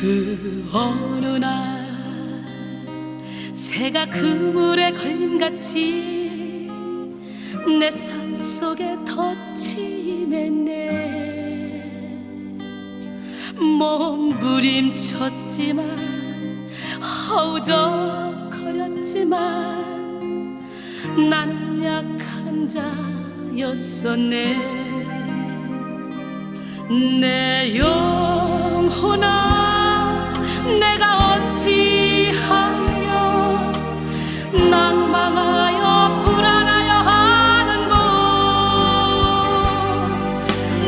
그 어느 날 새가 그물에 걸림같이 내 삶 속에 덧치 임했네. 몸부림쳤지만 허우적거렸지만 나는 약한 자였었네. 내 영혼아, 내가 어찌하여 낭망하여 불안하여 하는고.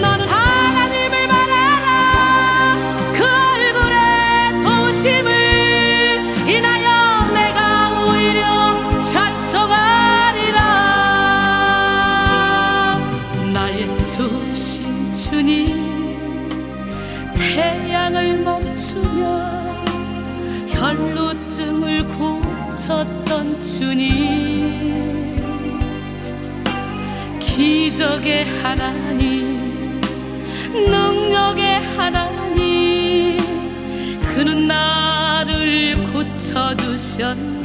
너는 하나님을 바라라. 그 얼굴의 도심을 인하여 내가 오히려 찬송하리라. 나의 조신 주님, 태양을 멈추며 혈루증을 고쳤던 주님, 기적의 하나님, 능력의 하나님, 그는 나를 고쳐주셨네.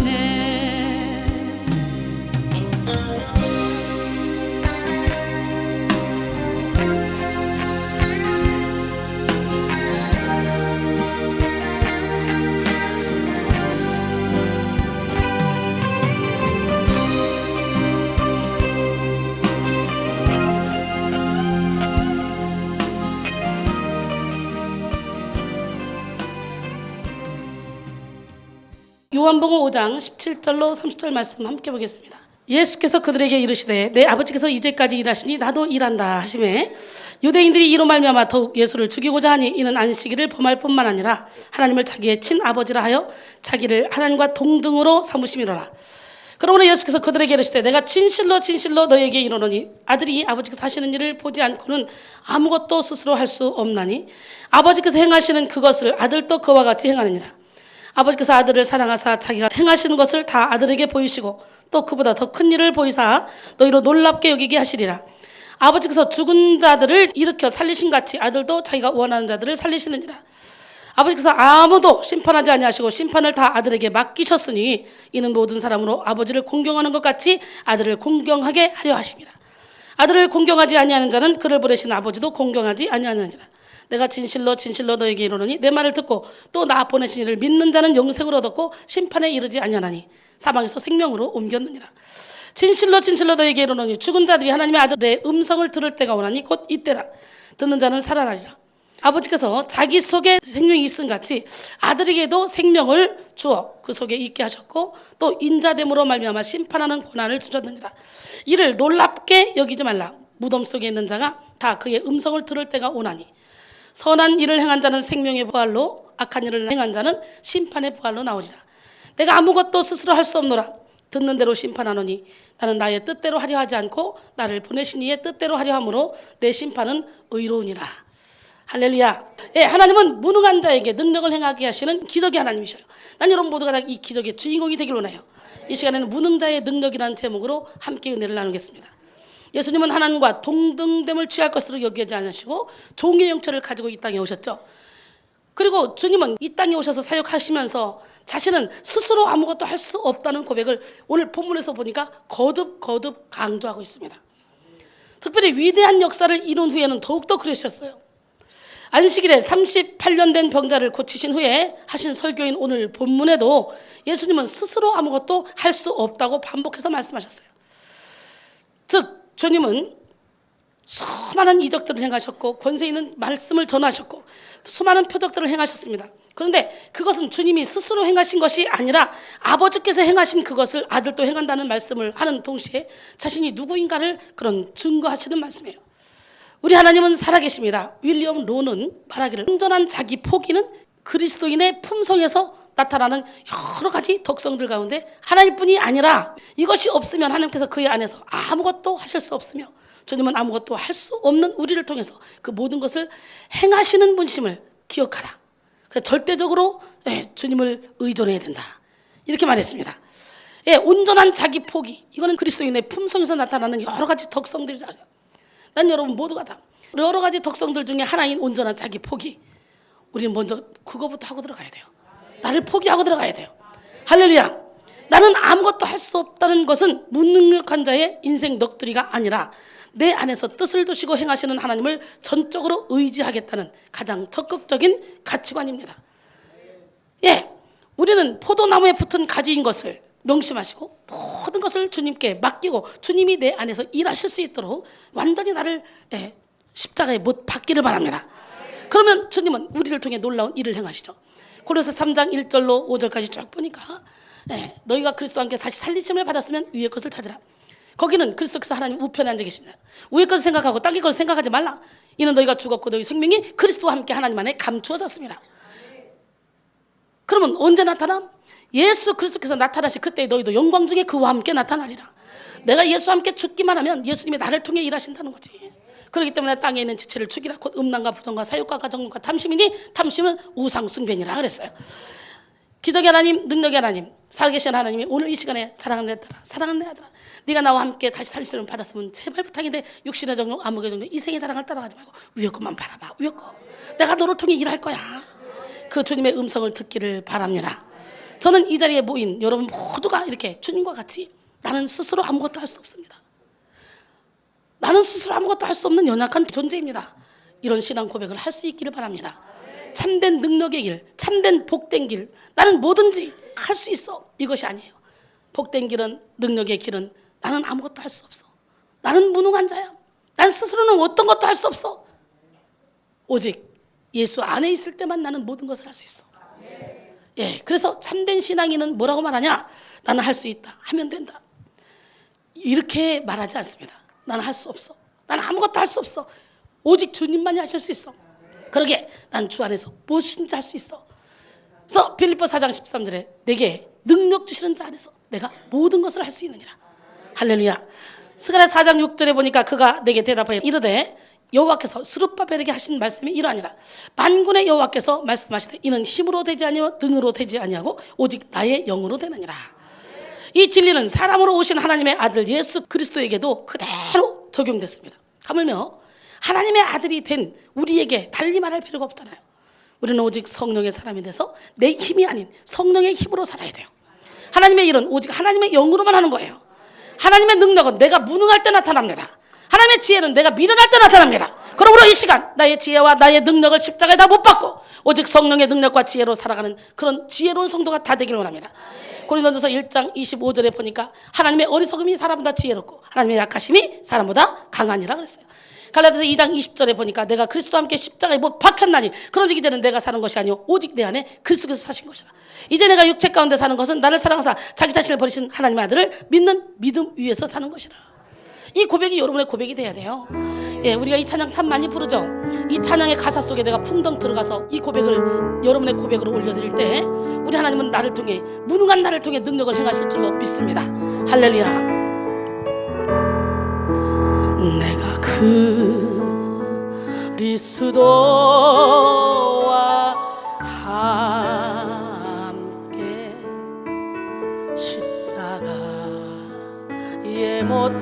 요한복음 5장 17절로 30절 말씀 함께 보겠습니다. 예수께서 그들에게 이르시되 내 아버지께서 이제까지 일하시니 나도 일한다 하시매, 유대인들이 이로 말미암아 더욱 예수를 죽이고자 하니 이는 안식일을 범할 뿐만 아니라 하나님을 자기의 친아버지라 하여 자기를 하나님과 동등으로 삼으심이로라. 그러므로 예수께서 그들에게 이르시되 내가 진실로 진실로 너희에게 이르노니 아들이 아버지께서 하시는 일을 보지 않고는 아무것도 스스로 할 수 없나니 아버지께서 행하시는 그것을 아들도 그와 같이 행하느니라. 아버지께서 아들을 사랑하사 자기가 행하시는 것을 다 아들에게 보이시고 또 그보다 더 큰 일을 보이사 너희로 놀랍게 여기게 하시리라. 아버지께서 죽은 자들을 일으켜 살리신 같이 아들도 자기가 원하는 자들을 살리시느니라. 아버지께서 아무도 심판하지 아니하시고 심판을 다 아들에게 맡기셨으니 이는 모든 사람으로 아버지를 공경하는 것 같이 아들을 공경하게 하려 하심이라. 아들을 공경하지 아니하는 자는 그를 보내신 아버지도 공경하지 아니하느니라. 내가 진실로 진실로 너에게 이르노니 내 말을 듣고 또 나 보내신 이를 믿는 자는 영생을 얻었고 심판에 이르지 아니하나니 사망에서 생명으로 옮겼느니라. 진실로 진실로 너에게 이르노니 죽은 자들이 하나님의 아들의 음성을 들을 때가 오나니 곧 이때라. 듣는 자는 살아나리라. 아버지께서 자기 속에 생명이 있음 같이 아들에게도 생명을 주어 그 속에 있게 하셨고 또 인자됨으로 말미암아 심판하는 고난을 주셨느니라. 이를 놀랍게 여기지 말라. 무덤 속에 있는 자가 다 그의 음성을 들을 때가 오나니 선한 일을 행한 자는 생명의 부활로 악한 일을 행한 자는 심판의 부활로 나오리라. 내가 아무것도 스스로 할 수 없노라. 듣는 대로 심판하노니 나는 나의 뜻대로 하려 하지 않고 나를 보내신 이의 뜻대로 하려 함으로 내 심판은 의로우니라. 할렐루야. 예, 하나님은 무능한 자에게 능력을 행하게 하시는 기적의 하나님이셔요. 난 여러분 모두가 다 이 기적의 주인공이 되길 원해요. 이 시간에는 무능자의 능력이라는 제목으로 함께 은혜를 나누겠습니다. 예수님은 하나님과 동등됨을 취할 것으로 여기지 않으시고 종의 형체를 가지고 이 땅에 오셨죠. 그리고 주님은 이 땅에 오셔서 사역하시면서 자신은 스스로 아무것도 할 수 없다는 고백을 오늘 본문에서 보니까 거듭 강조하고 있습니다. 특별히 위대한 역사를 이룬 후에는 더욱더 그러셨어요. 안식일에 38년 된 병자를 고치신 후에 하신 설교인 오늘 본문에도 예수님은 스스로 아무것도 할 수 없다고 반복해서 말씀하셨어요. 즉 주님은 수많은 이적들을 행하셨고 권세 있는 말씀을 전하셨고 수많은 표적들을 행하셨습니다. 그런데 그것은 주님이 스스로 행하신 것이 아니라 아버지께서 행하신 그것을 아들도 행한다는 말씀을 하는 동시에 자신이 누구인가를 그런 증거하시는 말씀이에요. 우리 하나님은 살아계십니다. 윌리엄 로는 말하기를 온전한 자기 포기는 그리스도인의 품성에서 나타나는 여러 가지 덕성들 가운데 하나님뿐이 아니라 이것이 없으면 하나님께서 그의 안에서 아무것도 하실 수 없으며 주님은 아무것도 할 수 없는 우리를 통해서 그 모든 것을 행하시는 분심을 기억하라. 그래서 절대적으로 주님을 의존해야 된다. 이렇게 말했습니다. 온전한 자기 포기, 이거는 그리스도인의 품성에서 나타나는 여러 가지 덕성들이잖아요. 난 여러분 모두가 다 여러 가지 덕성들 중에 하나인 온전한 자기 포기, 우리는 먼저 그거부터 하고 들어가야 돼요. 나를 포기하고 들어가야 돼요. 할렐루야. 나는 아무것도 할 수 없다는 것은 무능력한 자의 인생 넋두리가 아니라 내 안에서 뜻을 두시고 행하시는 하나님을 전적으로 의지하겠다는 가장 적극적인 가치관입니다. 예, 우리는 포도나무에 붙은 가지인 것을 명심하시고 모든 것을 주님께 맡기고 주님이 내 안에서 일하실 수 있도록 완전히 나를 십자가에 못 박기를 바랍니다. 그러면 주님은 우리를 통해 놀라운 일을 행하시죠. 고린도서 3장 1절로 5절까지 쭉 보니까 너희가 그리스도와 함께 다시 살리심을 받았으면 위의 것을 찾으라. 거기는 그리스도께서 하나님 우편에 앉아 계시냐. 위의 것을 생각하고 땅의 것을 생각하지 말라. 이는 너희가 죽었고 너희 생명이 그리스도와 함께 하나님 안에 감추어졌습니다. 그러면 언제 나타나? 예수 그리스도께서 나타나시 그때 너희도 영광 중에 그와 함께 나타나리라. 내가 예수와 함께 죽기만 하면 예수님이 나를 통해 일하신다는 거지. 그렇기 때문에 땅에 있는 지체를 죽이라. 곧 음란과 부정과 사욕과 가정과 탐심이니 탐심은 우상숭배니라 그랬어요. 기적의 하나님, 능력의 하나님, 살아계신 하나님이 오늘 이 시간에 사랑하는 내 딸아, 사랑하는 내 아들아, 네가 나와 함께 다시 살리심을 받았으면 제발 부탁인데 육신의 정욕, 암흑의 정욕, 이 생의 사랑을 따라가지 말고 위의 것만 바라봐. 위의 것. 내가 너를 통해 일할 거야. 그 주님의 음성을 듣기를 바랍니다. 저는 이 자리에 모인 여러분 모두가 이렇게 주님과 같이 나는 스스로 아무것도 할 수 없습니다. 나는 스스로 아무것도 할 수 없는 연약한 존재입니다. 이런 신앙 고백을 할 수 있기를 바랍니다. 참된 능력의 길, 참된 복된 길, 나는 뭐든지 할 수 있어. 이것이 아니에요. 복된 길은, 능력의 길은 나는 아무것도 할 수 없어. 나는 무능한 자야. 난 스스로는 어떤 것도 할 수 없어. 오직 예수 안에 있을 때만 나는 모든 것을 할 수 있어. 예, 그래서 참된 신앙인은 뭐라고 말하냐? 나는 할 수 있다. 하면 된다. 이렇게 말하지 않습니다. 나는 할 수 없어. 나는 아무것도 할 수 없어. 오직 주님만이 하실 수 있어. 그러게 난 주 안에서 무엇인지 할 수 있어. 그래서 빌립보 4장 13절에 내게 능력 주시는 자 안에서 내가 모든 것을 할 수 있느니라. 할렐루야. 스가랴 4장 6절에 보니까 그가 내게 대답하여 이르되 여호와께서 스룹바벨에게 하신 말씀이 이러하니라. 만군의 여호와께서 말씀하시되 이는 힘으로 되지 아니하며 등으로 되지 아니하고 오직 나의 영으로 되느니라. 이 진리는 사람으로 오신 하나님의 아들 예수 그리스도에게도 그대로 적용됐습니다. 하물며 하나님의 아들이 된 우리에게 달리 말할 필요가 없잖아요. 우리는 오직 성령의 사람이 돼서 내 힘이 아닌 성령의 힘으로 살아야 돼요. 하나님의 일은 오직 하나님의 영으로만 하는 거예요. 하나님의 능력은 내가 무능할 때 나타납니다. 하나님의 지혜는 내가 미련할 때 나타납니다. 그러므로 이 시간 나의 지혜와 나의 능력을 십자가에 다 못 박고 오직 성령의 능력과 지혜로 살아가는 그런 지혜로운 성도가 다 되기를 원합니다. 고린도전서 1장 25절에 보니까 하나님의 어리석음이 사람보다 지혜롭고 하나님의 약하심이 사람보다 강하니라 그랬어요. 갈라디아서 2장 20절에 보니까 내가 그리스도와 함께 십자가에 못 박혔나니 그런즉 이제는 내가 사는 것이 아니오 오직 내 안에 그리스도께서 사신 것이라. 이제 내가 육체 가운데 사는 것은 나를 사랑하사 자기 자신을 버리신 하나님의 아들을 믿는 믿음 위에서 사는 것이라. 이 고백이 여러분의 고백이 돼야 돼요. 예, 우리가 이 찬양 참 많이 부르죠. 이 찬양의 가사 속에 내가 풍덩 들어가서 이 고백을 여러분의 고백으로 올려드릴 때 우리 하나님은 나를 통해 무능한 나를 통해 능력을 행하실 줄로 믿습니다. 할렐루야. 내가 그리스도와 함께 십자가에 못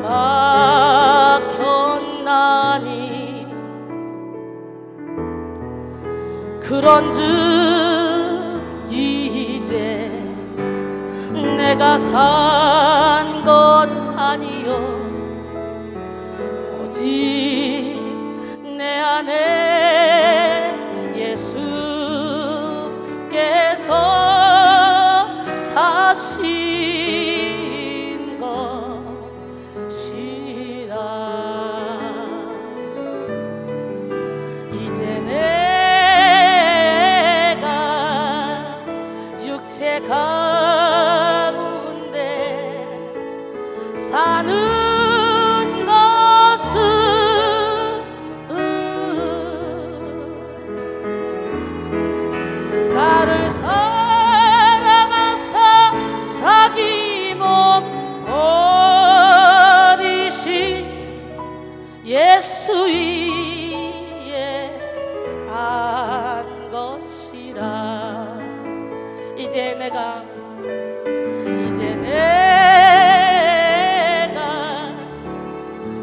박혔나니 그런즉 이제 내가 산 것 아니요 오직 내 안에 예수께서 사신 것이라. 이제 내가 육체 가운데 사는 나를 사랑하사 자기 몸 버리신 예수 위에 산 것이라. 이제 내가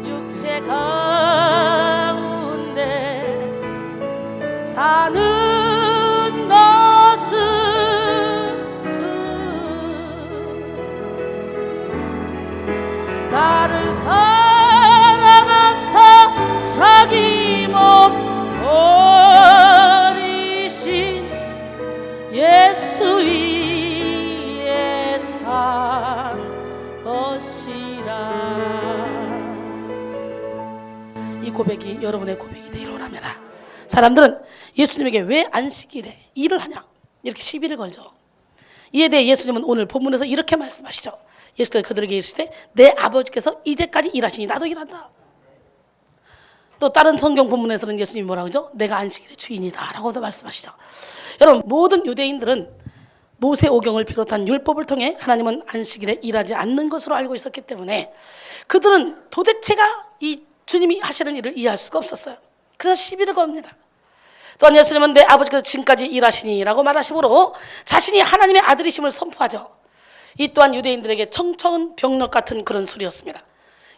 육체 가운데 사는 고백이 여러분의 고백이 되기를 원합니다. 사람들은 예수님에게 왜 안식일에 일을 하냐 이렇게 시비를 걸죠. 이에 대해 예수님은 오늘 본문에서 이렇게 말씀하시죠. 예수께서 그들에게 이르시되 내 아버지께서 이제까지 일하시니 나도 일한다. 또 다른 성경 본문에서는 예수님이 뭐라고 하죠? 내가 안식일의 주인이다 라고도 말씀하시죠. 여러분, 모든 유대인들은 모세오경을 비롯한 율법을 통해 하나님은 안식일에 일하지 않는 것으로 알고 있었기 때문에 그들은 도대체가 이 주님이 하시는 일을 이해할 수가 없었어요. 그래서 시비를 겁니다. 또한 예수님은 내 아버지께서 지금까지 일하시니 라고 말하시므로 자신이 하나님의 아들이심을 선포하죠. 이 또한 유대인들에게 청천벽력 같은 그런 소리였습니다.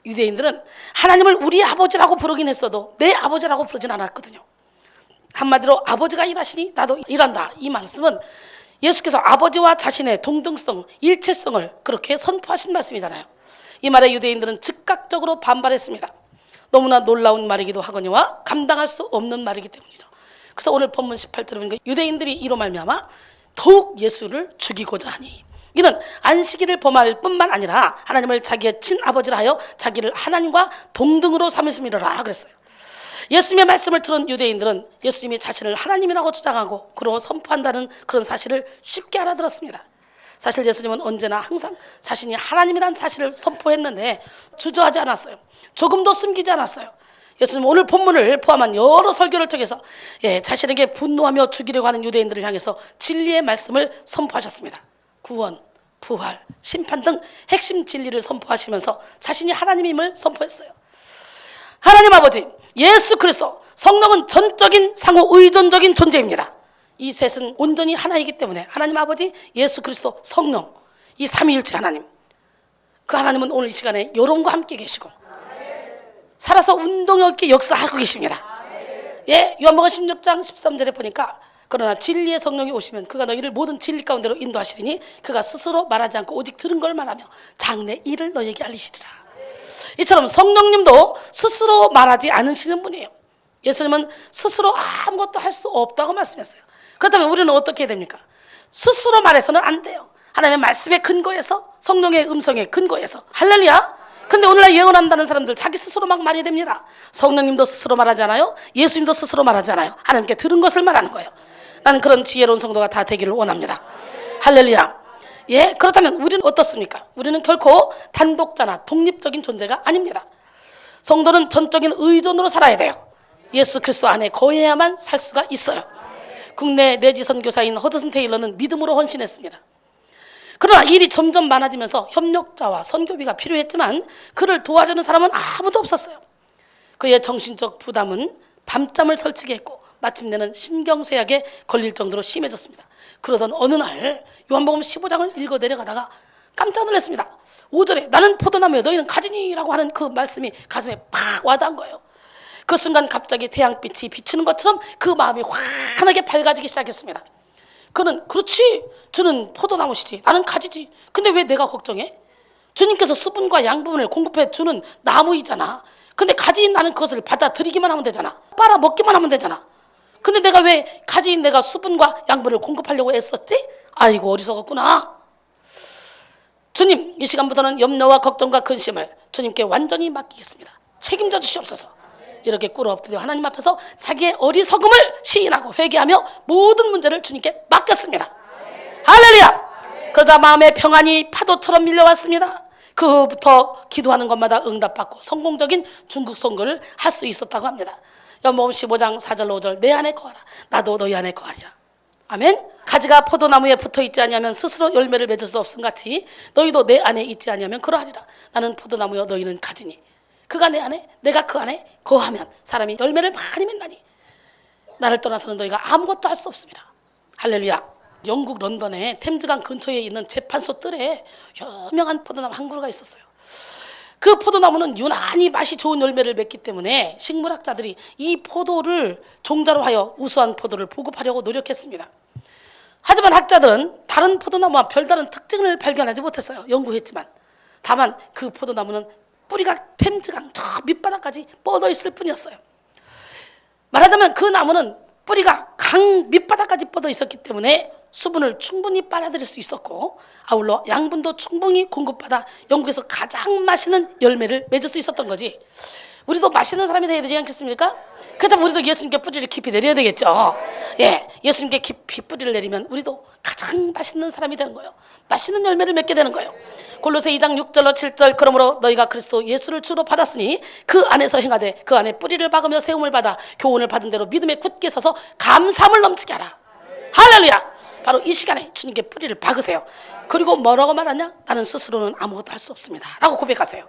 유대인들은 하나님을 우리 아버지라고 부르긴 했어도 내 아버지라고 부르진 않았거든요. 한마디로 아버지가 일하시니 나도 일한다. 이 말씀은 예수께서 아버지와 자신의 동등성, 일체성을 그렇게 선포하신 말씀이잖아요. 이 말에 유대인들은 즉각적으로 반발했습니다. 너무나 놀라운 말이기도 하거니와 감당할 수 없는 말이기 때문이죠. 그래서 오늘 본문 18절에 보니까 유대인들이 이로 말미암아 더욱 예수를 죽이고자 하니 이는 안식일을 범할 뿐만 아니라 하나님을 자기의 친아버지라 하여 자기를 하나님과 동등으로 삼으심이로라 그랬어요. 예수님의 말씀을 들은 유대인들은 예수님이 자신을 하나님이라고 주장하고 그러고 선포한다는 그런 사실을 쉽게 알아들었습니다. 사실 예수님은 언제나 항상 자신이 하나님이라는 사실을 선포했는데 주저하지 않았어요. 조금도 숨기지 않았어요. 예수님은 오늘 본문을 포함한 여러 설교를 통해서 자신에게 분노하며 죽이려고 하는 유대인들을 향해서 진리의 말씀을 선포하셨습니다. 구원, 부활, 심판 등 핵심 진리를 선포하시면서 자신이 하나님임을 선포했어요. 하나님 아버지, 예수 그리스도, 성령은 전적인 상호 의존적인 존재입니다. 이 셋은 온전히 하나이기 때문에 하나님 아버지, 예수 그리스도, 성령, 이 삼위일체 하나님, 그 하나님은 오늘 이 시간에 여러분과 함께 계시고 살아서 운동력 있게 역사하고 계십니다. 요한복음 16장 13절에 보니까 그러나 진리의 성령이 오시면 그가 너희를 모든 진리 가운데로 인도하시리니 그가 스스로 말하지 않고 오직 들은 걸 말하며 장래 일을 너희에게 알리시리라. 이처럼 성령님도 스스로 말하지 않으시는 분이에요. 예수님은 스스로 아무것도 할 수 없다고 말씀했어요. 그렇다면 우리는 어떻게 해야 됩니까? 스스로 말해서는 안 돼요. 하나님의 말씀의 근거에서, 성령의 음성의 근거에서. 할렐루야. 근데 오늘날 예언한다는 사람들 자기 스스로 막 말이 됩니다. 성령님도 스스로 말하지 않아요. 예수님도 스스로 말하지 않아요. 하나님께 들은 것을 말하는 거예요. 나는 그런 지혜로운 성도가 다 되기를 원합니다. 할렐루야. 그렇다면 우리는 어떻습니까? 우리는 결코 단독자나 독립적인 존재가 아닙니다. 성도는 전적인 의존으로 살아야 돼요. 예수 그리스도 안에 거해야만 살 수가 있어요. 국내 내지 선교사인 허드슨 테일러는 믿음으로 헌신했습니다. 그러나 일이 점점 많아지면서 협력자와 선교비가 필요했지만 그를 도와주는 사람은 아무도 없었어요. 그의 정신적 부담은 밤잠을 설치게 했고 마침내는 신경쇠약에 걸릴 정도로 심해졌습니다. 그러던 어느 날 요한복음 15장을 읽어 내려가다가 깜짝 놀랐습니다. 5절에 나는 포도나무여 너희는 가지니라고 하는 그 말씀이 가슴에 팍 와닿은 거예요. 그 순간 갑자기 태양빛이 비추는 것처럼 그 마음이 환하게 밝아지기 시작했습니다. 그는 그렇지, 주는 포도나무시지 나는 가지지. 근데 왜 내가 걱정해? 주님께서 수분과 양분을 공급해 주는 나무이잖아. 근데 가지인 나는 그것을 받아들이기만 하면 되잖아. 빨아먹기만 하면 되잖아. 근데 내가 왜 가지인 내가 수분과 양분을 공급하려고 애썼지? 아이고 어리석었구나. 주님, 이 시간부터는 염려와 걱정과 근심을 주님께 완전히 맡기겠습니다. 책임져 주시옵소서. 이렇게 꿇어 엎드려 하나님 앞에서 자기의 어리석음을 시인하고 회개하며 모든 문제를 주님께 맡겼습니다. 할렐루야. 그러다 마음의 평안이 파도처럼 밀려왔습니다. 그 후부터 기도하는 것마다 응답받고 성공적인 중국 선교를 할 수 있었다고 합니다. 요한복음 15장 4절 5절 내 안에 거하라 나도 너희 안에 거하리라. 아멘. 가지가 포도나무에 붙어있지 아니하면 스스로 열매를 맺을 수 없음 같이 너희도 내 안에 있지 아니하면 그러하리라. 나는 포도나무여 너희는 가지니 그가 내 안에 내가 그 안에 거하면 사람이 열매를 많이 맺나니 나를 떠나서는 너희가 아무것도 할 수 없습니다. 할렐루야. 영국 런던에 템즈강 근처에 있는 재판소 뜰에 유명한 포도나무 한 그루가 있었어요. 그 포도나무는 유난히 맛이 좋은 열매를 맺기 때문에 식물학자들이 이 포도를 종자로 하여 우수한 포도를 보급하려고 노력했습니다. 하지만 학자들은 다른 포도나무와 별다른 특징을 발견하지 못했어요. 연구했지만 다만 그 포도나무는 뿌리가 템즈강 저 밑바닥까지 뻗어 있을 뿐이었어요. 말하자면 그 나무는 뿌리가 강 밑바닥까지 뻗어 있었기 때문에 수분을 충분히 빨아들일 수 있었고 아울러 양분도 충분히 공급받아 영국에서 가장 맛있는 열매를 맺을 수 있었던 거지. 우리도 맛있는 사람이 되어야 되지 않겠습니까? 그렇다면 우리도 예수님께 뿌리를 깊이 내려야 되겠죠. 예, 예수님께 깊이 뿌리를 내리면 우리도 가장 맛있는 사람이 되는 거예요. 맛있는 열매를 맺게 되는 거예요. 골로새 2장 6절로 7절 그러므로 너희가 그리스도 예수를 주로 받았으니 그 안에서 행하되 그 안에 뿌리를 박으며 세움을 받아 교훈을 받은 대로 믿음에 굳게 서서 감사함을 넘치게 하라. 할렐루야. 바로 이 시간에 주님께 뿌리를 박으세요. 그리고 뭐라고 말하냐? 나는 스스로는 아무것도 할 수 없습니다 라고 고백하세요.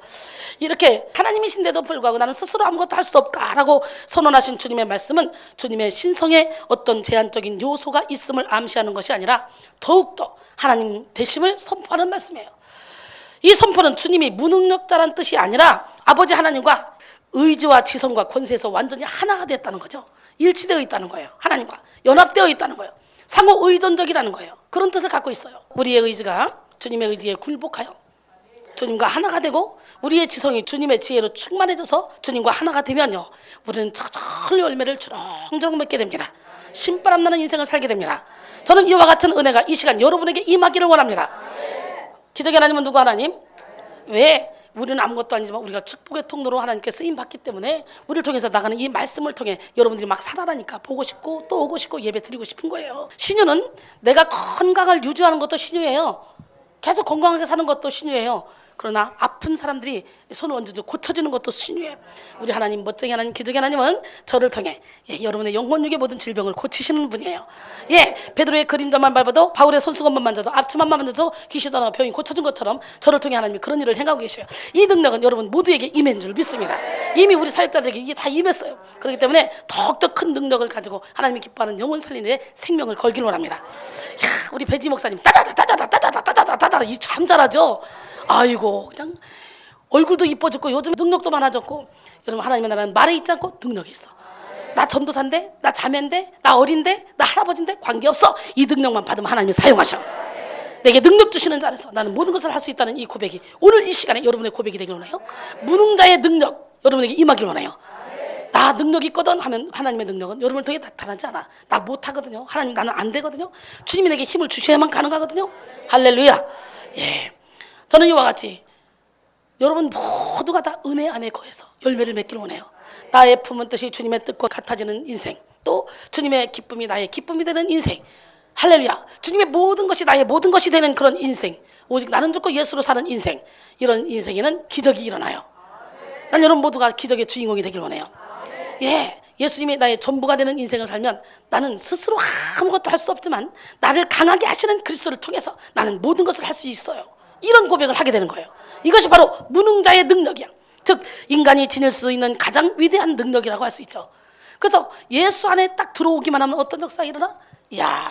이렇게 하나님이신데도 불구하고 나는 스스로 아무것도 할 수 없다 라고 선언하신 주님의 말씀은 주님의 신성에 어떤 제한적인 요소가 있음을 암시하는 것이 아니라 더욱더 하나님 되심을 선포하는 말씀이에요. 이 선포는 주님이 무능력자란 뜻이 아니라 아버지 하나님과 의지와 지성과 권세에서 완전히 하나가 되었다는 거죠. 일치되어 있다는 거예요. 하나님과 연합되어 있다는 거예요. 상호 의존적이라는 거예요. 그런 뜻을 갖고 있어요. 우리의 의지가 주님의 의지에 굴복하여 주님과 하나가 되고 우리의 지성이 주님의 지혜로 충만해져서 주님과 하나가 되면요, 우리는 철저히 열매를 주렁주렁 맺게 됩니다. 신바람 나는 인생을 살게 됩니다. 저는 이와 같은 은혜가 이 시간 여러분에게 임하기를 원합니다. 기적의 하나님은 누구 하나님? 왜? 우리는 아무것도 아니지만 우리가 축복의 통로로 하나님께 쓰임받기 때문에 우리를 통해서 나가는 이 말씀을 통해 여러분들이 막 살아나니까 보고 싶고 또 오고 싶고 예배 드리고 싶은 거예요. 신유는 내가 건강을 유지하는 것도 신유예요. 계속 건강하게 사는 것도 신유예요. 그러나 아픈 사람들이 손을 얹어서 고쳐지는 것도 신유예요. 우리 하나님, 멋쟁이 하나님, 기적의 하나님은 저를 통해 여러분의 영혼육의 모든 질병을 고치시는 분이에요. 베드로의 그림자만 밟아도, 바울의 손수건만 만져도, 앞치마만 만져도 귀신 떠나고 병이 고쳐진 것처럼 저를 통해 하나님이 그런 일을 행하고 계셔요. 이 능력은 여러분 모두에게 임한 줄 믿습니다. 이미 우리 사역자들에게 이게 다 임했어요. 그렇기 때문에 더욱더 큰 능력을 가지고 하나님이 기뻐하는 영혼 살리는 데 생명을 걸기를 원합니다. 우리 배지 목사님 따다다다다다다다다다다다 이 참 잘하죠. 아이고, 그냥 얼굴도 이뻐졌고 요즘 능력도 많아졌고. 여러분, 하나님의 나라는 말에 있지 않고 능력이 있어. 나 전도사인데, 나 자매인데, 나 어린데, 나 할아버지인데 관계없어. 이 능력만 받으면 하나님이 사용하셔. 내게 능력 주시는 자 안에서 나는 모든 것을 할 수 있다는 이 고백이 오늘 이 시간에 여러분의 고백이 되길 원해요. 무능자의 능력 여러분에게 임하길 원해요. 나 능력 있거든 하면 하나님의 능력은 여러분을 통해 나타나지 않아. 나 못하거든요. 하나님, 나는 안 되거든요. 주님이 내게 힘을 주셔야만 가능하거든요. 할렐루야. 저는 이와 같이 여러분 모두가 다 은혜 안에 거해서 열매를 맺기를 원해요. 나의 품은 뜻이 주님의 뜻과 같아지는 인생, 또 주님의 기쁨이 나의 기쁨이 되는 인생. 할렐루야. 주님의 모든 것이 나의 모든 것이 되는 그런 인생, 오직 나는 죽고 예수로 사는 인생. 이런 인생에는 기적이 일어나요. 난 여러분 모두가 기적의 주인공이 되길 원해요. 예수님이 나의 전부가 되는 인생을 살면 나는 스스로 아무것도 할 수 없지만 나를 강하게 하시는 그리스도를 통해서 나는 모든 것을 할 수 있어요. 이런 고백을 하게 되는 거예요. 이것이 바로 무능자의 능력이야. 즉 인간이 지닐 수 있는 가장 위대한 능력이라고 할 수 있죠. 그래서 예수 안에 딱 들어오기만 하면 어떤 역사가 일어나?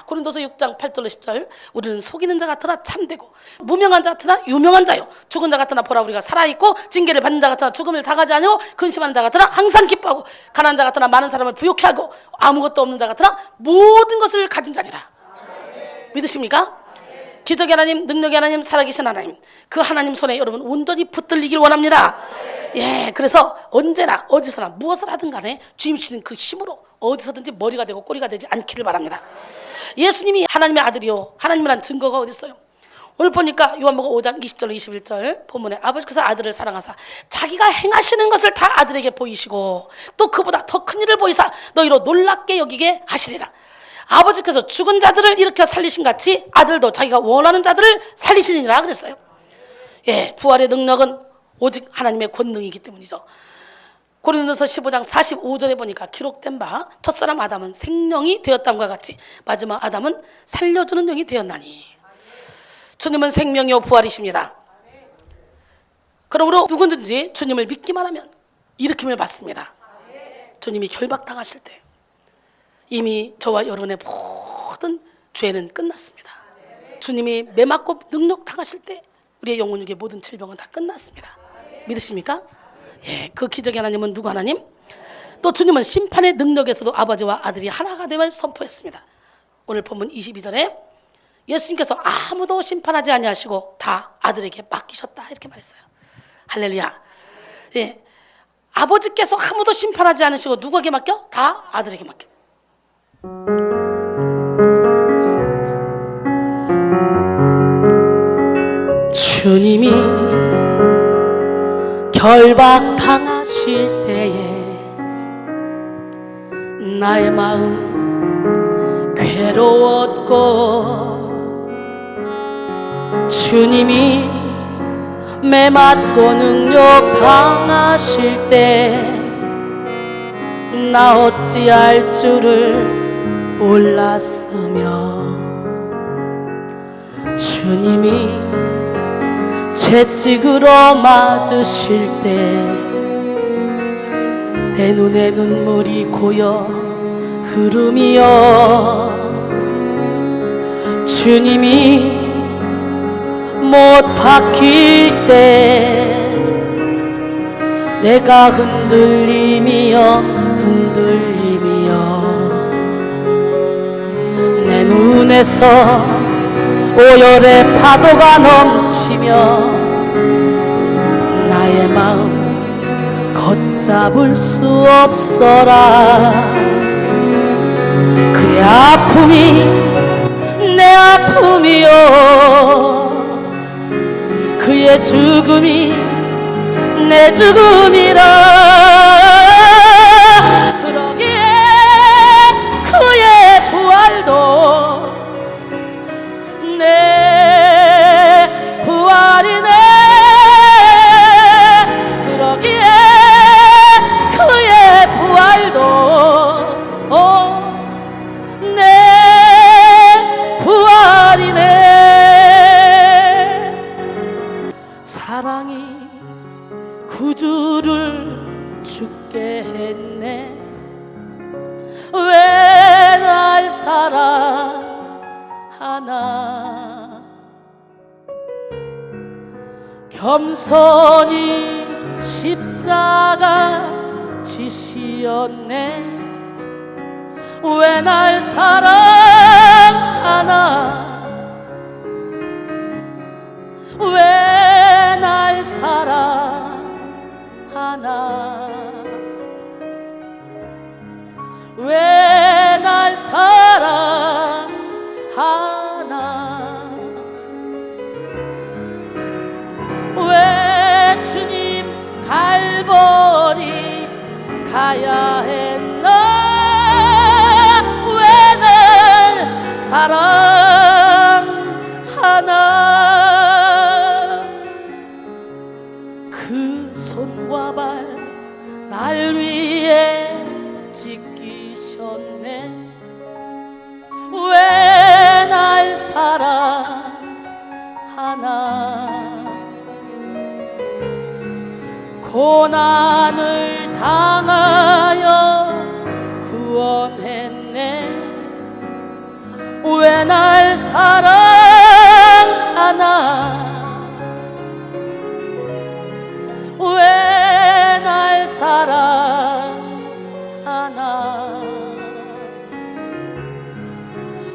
고린도서 6장 8절로 10절 우리는 속이는 자 같으나 참되고 무명한 자 같으나 유명한 자요 죽은 자 같으나 보라 우리가 살아있고 징계를 받는 자 같으나 죽음을 당하지 아니하고 근심하는 자 같으나 항상 기뻐하고 가난한 자 같으나 많은 사람을 부욕해 하고 아무것도 없는 자 같으나 모든 것을 가진 자니라. 믿으십니까? 기적의 하나님, 능력의 하나님, 살아계신 하나님, 그 하나님 손에 여러분 온전히 붙들리길 원합니다. 그래서 언제나 어디서나 무엇을 하든 간에 주님 주시는 그 힘으로 어디서든지 머리가 되고 꼬리가 되지 않기를 바랍니다. 예수님이 하나님의 아들이요 하나님이란 증거가 어디 있어요? 오늘 보니까 요한복음 5장 20절로 21절 본문에 아버지께서 아들을 사랑하사 자기가 행하시는 것을 다 아들에게 보이시고 또 그보다 더 큰 일을 보이사 너희로 놀랍게 여기게 하시리라. 아버지께서 죽은 자들을 일으켜 살리신 같이 아들도 자기가 원하는 자들을 살리시니라 그랬어요. 부활의 능력은 오직 하나님의 권능이기 때문이죠. 고린도서 15장 45절에 보니까 기록된 바 첫사람 아담은 생명이 되었다함과 같이 마지막 아담은 살려주는 영이 되었나니. 주님은 생명이요 부활이십니다. 그러므로 누구든지 주님을 믿기만 하면 일으킴을 받습니다. 주님이 결박당하실 때 이미 저와 여러분의 모든 죄는 끝났습니다. 주님이 매 맞고 능력 당하실 때 우리의 영혼육의 모든 질병은 다 끝났습니다. 믿으십니까? 그 기적의 하나님은 누구 하나님? 또 주님은 심판의 능력에서도 아버지와 아들이 하나가 됨을 선포했습니다. 오늘 본문 22절에 예수님께서 아무도 심판하지 아니하시고 다 아들에게 맡기셨다 이렇게 말했어요. 할렐루야. 아버지께서 아무도 심판하지 않으시고 누구에게 맡겨? 다 아들에게 맡겨. 주님이 결박당하실 때에 나의 마음 괴로웠고 주님이 매맞고 능력 당하실 때 나 어찌할 줄을 몰랐으며 주님이 채찍으로 맞으실 때 내 눈에 눈물이 고여 흐름이여 주님이 못 박힐 때 내가 흔들림이여 내 눈에서 오열의 파도가 넘치며 나의 마음 걷잡을 수 없어라 그의 아픔이 내 아픔이요 그의 죽음이 내 죽음이라 그러기에 그의 부활도 내 부활이네 그러기에 그의 부활도 내 부활이네 사랑이 구주를 죽게 했네 왜 날 사랑하나 겸손히 십자가 지시었네 왜 날 사랑하나 왜 날 사랑하나 왜 날 사랑하나 왜 주님 갈보리 가야 했나 왜 날 사랑하나 그 손과 발 날 위해 지키셨네 왜 날 사랑하나 고난을 당하여 구원했네 왜 날 사랑하나 왜 날 사랑하나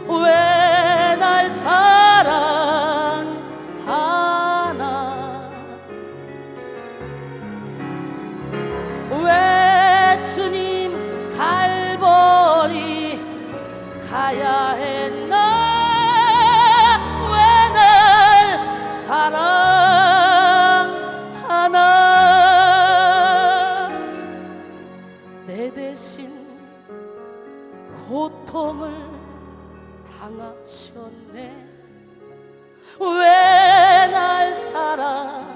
왜 날 사랑하나 왜 주님 갈보리 가야 했나 왜 날 사랑하나 내 대신 고통을 당하셨네 왜 날 사랑하나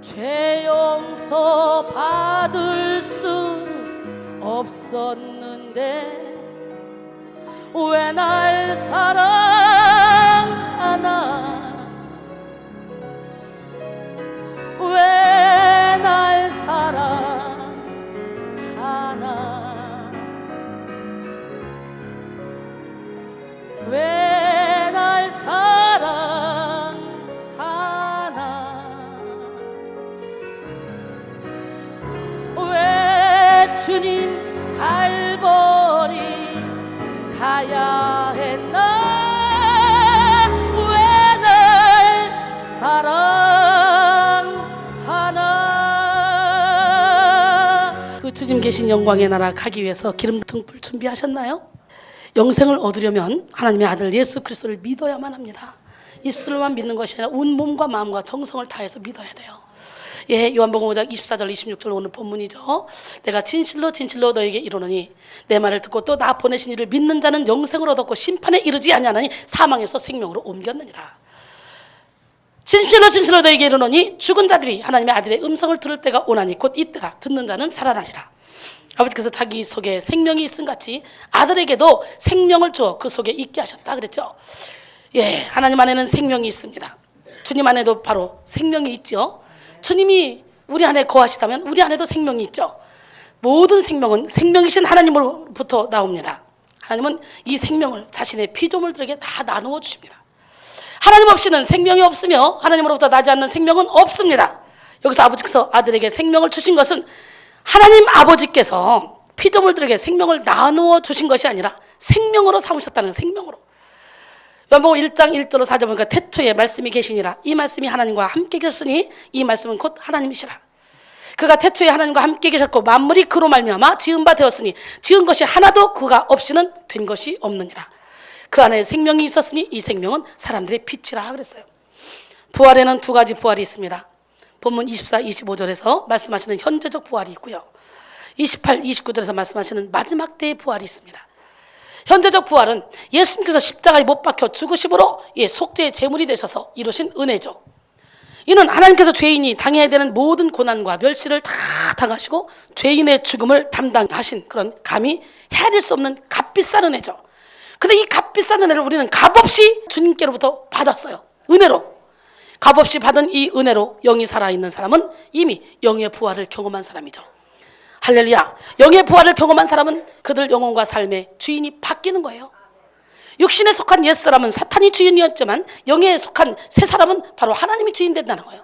죄 용서 받을 수 없었는데 왜 날 사랑하나 왜 날 사랑하나 왜 날 사랑하나 왜 주님 갈보리 가야 했나 왜 날 사랑하나 그 주님 계신 영광의 나라 가기 위해서 기름 등불 준비하셨나요? 영생을 얻으려면 하나님의 아들 예수 그리스도를 믿어야만 합니다. 입술로만 믿는 것이 아니라 온 몸과 마음과 정성을 다해서 믿어야 돼요. 예, 요한복음 5장 24절 26절 오늘 본문이죠. 내가 진실로 진실로 너에게 이르노니 내 말을 듣고 또 나 보내신 이를 믿는 자는 영생을 얻었고 심판에 이르지 아니하나니 사망에서 생명으로 옮겼느니라. 진실로 진실로 너에게 이르노니 죽은 자들이 하나님의 아들의 음성을 들을 때가 오나니 곧 이때라. 듣는 자는 살아나리라. 아버지께서 자기 속에 생명이 있음 같이 아들에게도 생명을 주어 그 속에 있게 하셨다 그랬죠. 예, 하나님 안에는 생명이 있습니다. 주님 안에도 바로 생명이 있죠. 주님이 우리 안에 거하시다면 우리 안에도 생명이 있죠. 모든 생명은 생명이신 하나님으로부터 나옵니다. 하나님은 이 생명을 자신의 피조물들에게 다 나누어 주십니다. 하나님 없이는 생명이 없으며 하나님으로부터 나지 않는 생명은 없습니다. 여기서 아버지께서 아들에게 생명을 주신 것은 하나님 아버지께서 피조물들에게 생명을 나누어 주신 것이 아니라 생명으로 삼으셨다는 생명으로. 요한복음 1장 1절로 4절 보니까 태초에 말씀이 계시니라. 이 말씀이 하나님과 함께 계셨으니 이 말씀은 곧 하나님이시라. 그가 태초에 하나님과 함께 계셨고 만물이 그로 말미암아 지은 바 되었으니 지은 것이 하나도 그가 없이는 된 것이 없느니라. 그 안에 생명이 있었으니 이 생명은 사람들의 빛이라 그랬어요. 부활에는 두 가지 부활이 있습니다. 본문 24, 25절에서 말씀하시는 현재적 부활이 있고요. 28, 29절에서 말씀하시는 마지막 때의 부활이 있습니다. 현재적 부활은 예수님께서 십자가에 못 박혀 죽으심으로 속죄의 제물이 되셔서 이루신 은혜죠. 이는 하나님께서 죄인이 당해야 되는 모든 고난과 멸시를 다 당하시고 죄인의 죽음을 담당하신 그런 감히 헤아릴 수 없는 값비싼 은혜죠. 근데 이 값비싼 은혜를 우리는 값없이 주님께로부터 받았어요. 은혜로. 값없이 받은 이 은혜로 영이 살아있는 사람은 이미 영의 부활을 경험한 사람이죠. 할렐루야. 영의 부활을 경험한 사람은 그들 영혼과 삶의 주인이 바뀌는 거예요. 육신에 속한 옛사람은 사탄이 주인이었지만 영에 속한 새 사람은 바로 하나님이 주인 된다는 거예요.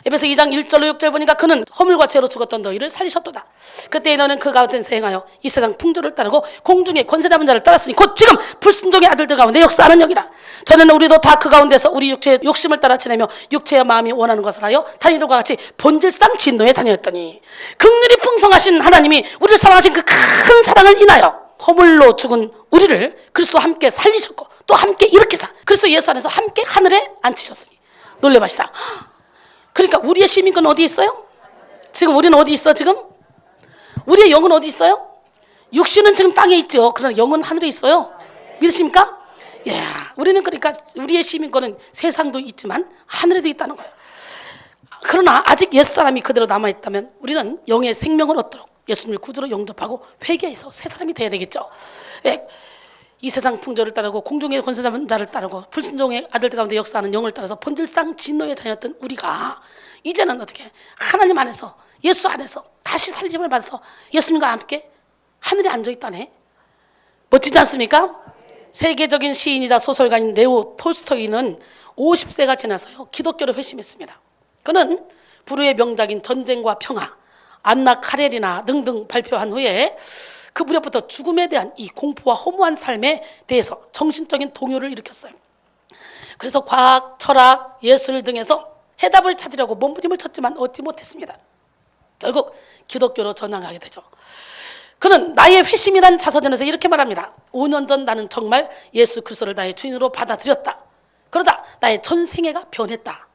에베소 2장 1절로 6절 보니까 그는 허물과 죄로 죽었던 너희를 살리셨도다. 그때 너는 그 가운데서 행하여 이 세상 풍조를 따르고 공중의 권세 잡은 자를 따랐으니 곧 지금 불순종의 아들들 가운데 역사하는 영이라. 전에는 우리도 다 그 가운데서 우리 육체의 욕심을 따라 지내며 육체의 마음이 원하는 것을 하여 다니들과 같이 본질상 진노에 다녔더니 긍휼이 풍성하신 하나님이 우리를 사랑하신 그 큰 사랑을 인하여 허물로 죽은 우리를 그리스도와 함께 살리셨고 또 함께 일으키사 그리스도 예수 안에서 함께 하늘에 앉히셨으니 놀래마시다. 그러니까 우리의 시민권은 어디 있어요? 지금 우리는 어디 있어 지금? 우리의 영은 어디 있어요? 육신은 지금 땅에 있죠. 그러나 영은 하늘에 있어요. 믿으십니까? 예, 우리는 그러니까 우리의 시민권은 세상도 있지만 하늘에도 있다는 거예요. 그러나 아직 옛사람이 그대로 남아있다면 우리는 영의 생명을 얻도록 예수님을 구주로 영접하고 회개해서 새 사람이 돼야 되겠죠. 예, 이 세상 풍조를 따르고 공중의 권세 잡은 자를 따르고 불순종의 아들들 가운데 역사하는 영을 따라서 본질상 진노에 다녔던 우리가 이제는 어떻게 하나님 안에서 예수 안에서 다시 살림을 받아서 예수님과 함께 하늘에 앉아있다네. 멋지지 않습니까? 세계적인 시인이자 소설가인 레오 톨스토이는 50세가 지나서요 기독교로 회심했습니다. 그는 불후의 명작인 전쟁과 평화, 안나 카레리나 등등 발표한 후에 그 무렵부터 죽음에 대한 이 공포와 허무한 삶에 대해서 정신적인 동요를 일으켰어요. 그래서 과학, 철학, 예술 등에서 해답을 찾으려고 몸부림을 쳤지만 얻지 못했습니다. 결국 기독교로 전향하게 되죠. 그는 나의 회심이란 자서전에서 이렇게 말합니다. 5년 전 나는 정말 예수 그리스도를 나의 주인으로 받아들였다. 그러자 나의 전생애가 변했다.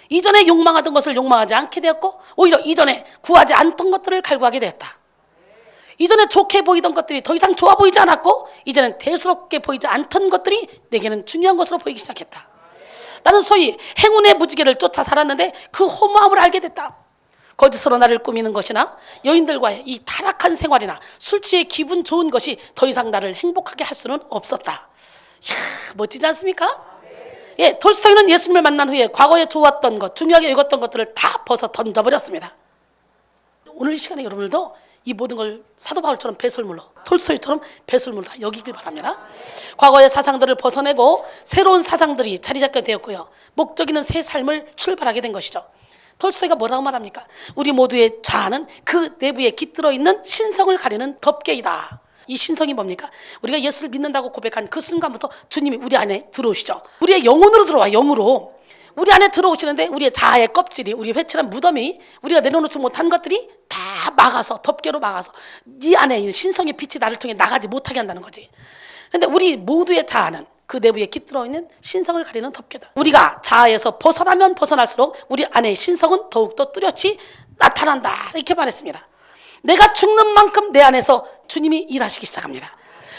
이전에 욕망하던 것을 욕망하지 않게 되었고 오히려 이전에 구하지 않던 것들을 갈구하게 되었다. 이전에 좋게 보이던 것들이 더 이상 좋아 보이지 않았고 이제는 대수롭게 보이지 않던 것들이 내게는 중요한 것으로 보이기 시작했다. 나는 소위 행운의 무지개를 쫓아 살았는데 그 허무함을 알게 됐다. 거짓으로 나를 꾸미는 것이나 여인들과의 이 타락한 생활이나 술 취해 기분 좋은 것이 더 이상 나를 행복하게 할 수는 없었다. 이야, 멋지지 않습니까? 예, 톨스토이는 예수님을 만난 후에 과거에 좋았던 것, 중요하게 여겼던 것들을 다 벗어 던져버렸습니다. 오늘 이 시간에 여러분들도 이 모든 걸 사도 바울처럼 배설물로, 톨스토이처럼 배설물로 다 여기길 바랍니다. 과거의 사상들을 벗어내고 새로운 사상들이 자리 잡게 되었고요. 목적 있는 새 삶을 출발하게 된 것이죠. 톨스토이가 뭐라고 말합니까? 우리 모두의 자아는 그 내부에 깃들어 있는 신성을 가리는 덮개이다. 이 신성이 뭡니까? 우리가 예수를 믿는다고 고백한 그 순간부터 주님이 우리 안에 들어오시죠. 우리의 영혼으로 들어와, 영으로. 우리 안에 들어오시는데 우리의 자아의 껍질이, 우리 회칠한 무덤이, 우리가 내려놓지 못한 것들이 다 막아서, 덮개로 막아서 이 안에 있는 신성의 빛이 나를 통해 나가지 못하게 한다는 거지. 근데 우리 모두의 자아는 그 내부에 깃들어 있는 신성을 가리는 덮개다. 우리가 자아에서 벗어나면 벗어날수록 우리 안의 신성은 더욱더 뚜렷이 나타난다. 이렇게 말했습니다. 내가 죽는 만큼 내 안에서 주님이 일하시기 시작합니다.